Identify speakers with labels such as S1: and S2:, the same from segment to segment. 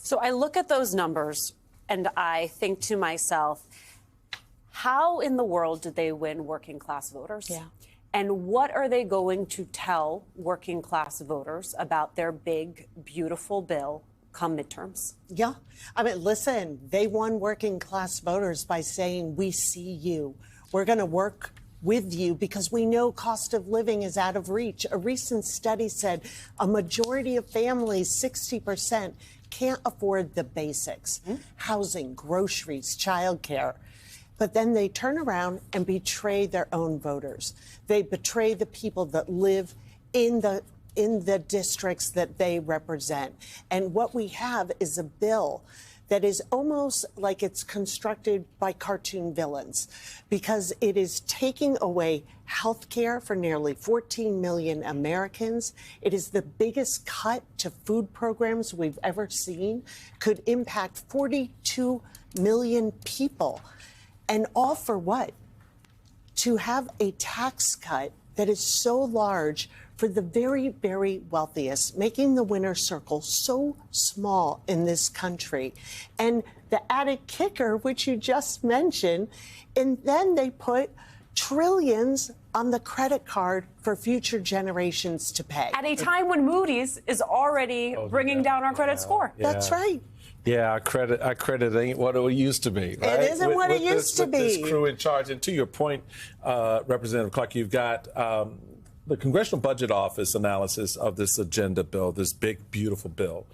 S1: So I look at those numbers and I think to myself, how in the world did they win working class voters?
S2: Yeah.
S1: And what are they going to tell working class voters about their big, beautiful bill come midterms?
S3: Yeah. I mean, listen, they won working class voters by saying, we see you. We're going to work with you because we know cost of living is out of reach. A recent study said a majority of families, 60%, can't afford the basics, housing, groceries, childcare. But then they turn around and betray their own voters. They betray the people that live in the districts that they represent. And what we have is a bill that is almost like it's constructed by cartoon villains, because it is taking away health care for nearly 14 million Americans. It is the biggest cut to food programs we've ever seen, could impact 42 million people. And all for what? To have a tax cut that is so large for the very, very wealthiest, making the winner's circle so small in this country. And the added kicker, which you just mentioned, and then they put trillions on the credit card for future generations to pay.
S1: At a time when Moody's is already bringing down our credit score.
S3: That's right.
S4: Yeah, our credit ain't what it used to be. Right?
S3: It isn't what it used to be.
S4: With this crew in charge. And to your point, Representative Clark, you've got the Congressional Budget Office analysis of this agenda bill, this big, beautiful bill,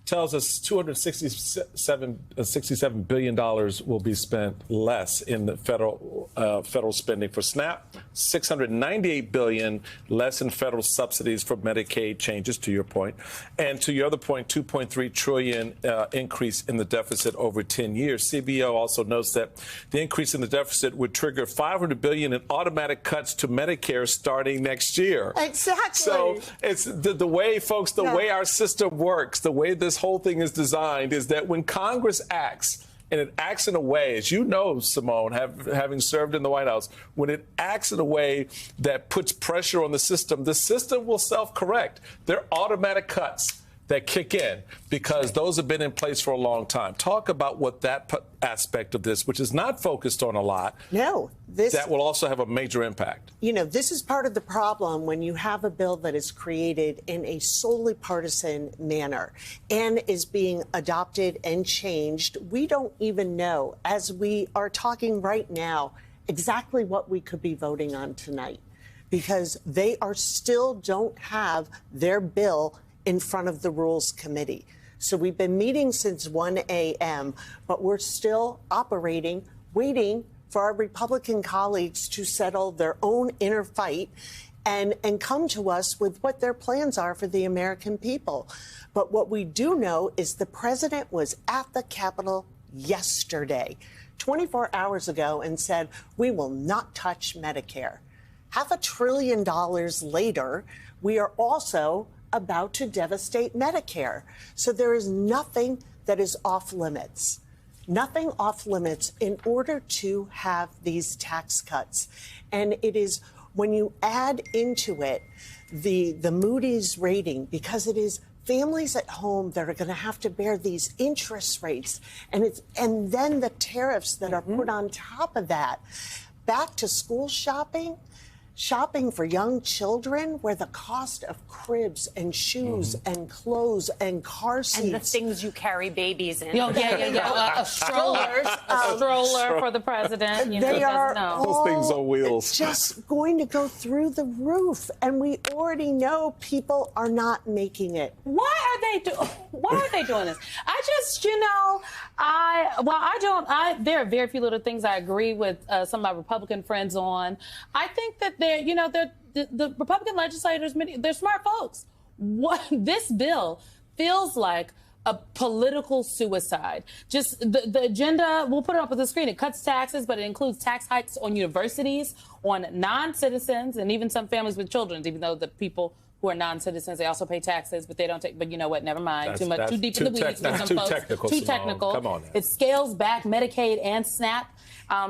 S4: tells us $267 billion will be spent less in the federal spending for SNAP, $698 billion less in federal subsidies for Medicaid changes, to your point, and to your other point, $2.3 trillion increase in the deficit over 10 years. CBO also notes that the increase in the deficit would trigger $500 billion in automatic cuts to Medicare starting next year.
S3: Exactly.
S4: So it's the way, folks, the way our system works, the way this whole thing is designed is that when Congress acts, and it acts in a way, as you know, Simone, having served in the White House, when it acts in a way that puts pressure on the system will self-correct. They're automatic cuts that kick in because those have been in place for a long time. Talk about what that aspect of this, which is not focused on a lot, that will also have a major impact.
S3: You know, this is part of the problem when you have a bill that is created in a solely partisan manner and is being adopted and changed. We don't even know, as we are talking right now, exactly what we could be voting on tonight, because they still don't have their bill in front of the Rules Committee. So we've been meeting since 1 a.m., but we're still operating, waiting for our Republican colleagues to settle their own inner fight and come to us with what their plans are for the American people. But what we do know is the president was at the Capitol yesterday, 24 hours ago, and said, we will not touch Medicare. $500 billion later, we are also about to devastate Medicare. So there is nothing that is off limits. Nothing off limits in order to have these tax cuts. And it is when you add into it the Moody's rating, because it is families at home that are going to have to bear these interest rates, and then the tariffs that are put on top of that. Back to school shopping for young children, where the cost of cribs and shoes and clothes and car seats.
S1: And the things you carry babies in.
S2: A stroller for the president.
S3: They are
S4: those things on wheels.
S3: Just going to go through the roof. And we already know people are not making it.
S2: Why are they doing this? There are very few little things I agree with some of my Republican friends on. I think that the Republican legislators, they're smart folks. This bill feels like a political suicide. Just the agenda, we'll put it up on the screen. It cuts taxes, but it includes tax hikes on universities, on non-citizens, and even some families with children, even though the people who are non-citizens. They also pay taxes, but they don't take. But you know what? Never mind.
S4: That's
S2: Too deep in the weeds for
S4: that's
S2: some
S4: too
S2: folks.
S4: technical,
S2: Too
S4: Simone.
S2: technical.
S4: Come on now.
S2: It scales back Medicaid and SNAP,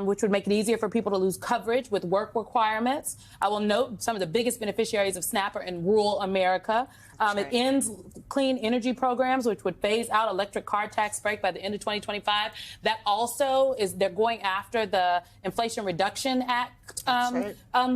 S2: which would make it easier for people to lose coverage with work requirements. I will note some of the biggest beneficiaries of SNAP are in rural America. It ends clean energy programs, which would phase out electric car tax break by the end of 2025. That also is, they're going after the Inflation Reduction Act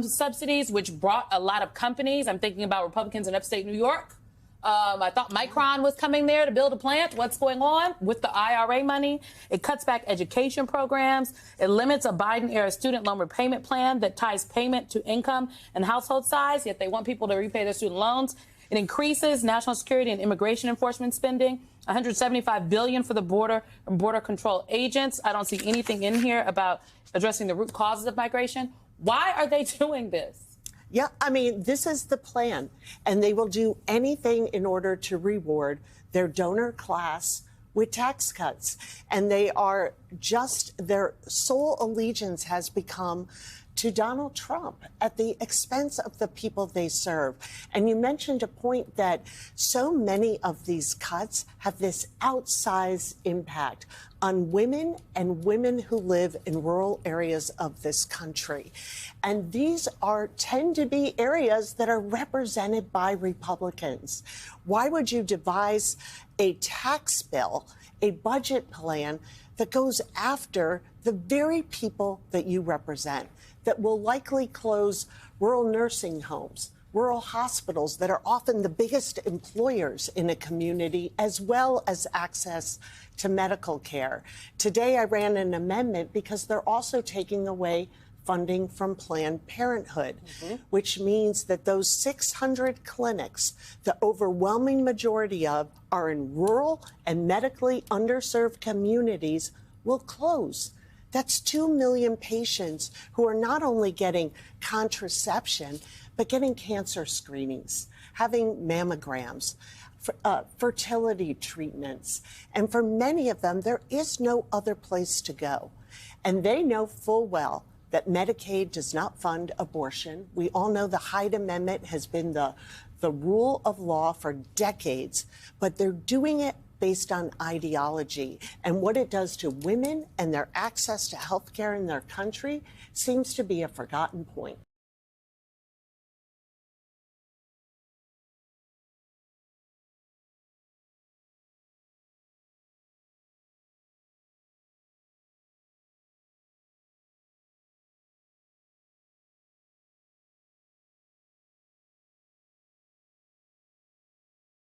S2: subsidies, which brought a lot of companies. I'm thinking about Republicans in upstate New York. I thought Micron was coming there to build a plant. What's going on with the IRA money? It cuts back education programs. It limits a Biden-era student loan repayment plan that ties payment to income and household size, yet they want people to repay their student loans. It increases national security and immigration enforcement spending, $175 billion for the border and border control agents. I don't see anything in here about addressing the root causes of migration. Why are they doing this?
S3: Yeah, I mean, this is the plan, and they will do anything in order to reward their donor class with tax cuts. And they are just, their sole allegiance has become to Donald Trump at the expense of the people they serve. And you mentioned a point that so many of these cuts have this outsized impact on women and women who live in rural areas of this country. And these tend to be areas that are represented by Republicans. Why would you devise a tax bill, a budget plan that goes after the very people that you represent, that will likely close rural nursing homes, rural hospitals that are often the biggest employers in a community, as well as access to medical care? Today, I ran an amendment because they're also taking away funding from Planned Parenthood, which means that those 600 clinics, the overwhelming majority of, are in rural and medically underserved communities, will close. That's 2 million patients who are not only getting contraception, but getting cancer screenings, having mammograms, fertility treatments. And for many of them, there is no other place to go. And they know full well that Medicaid does not fund abortion. We all know the Hyde Amendment has been the rule of law for decades, but they're doing it based on ideology. And what it does to women and their access to health care in their country seems to be a forgotten point.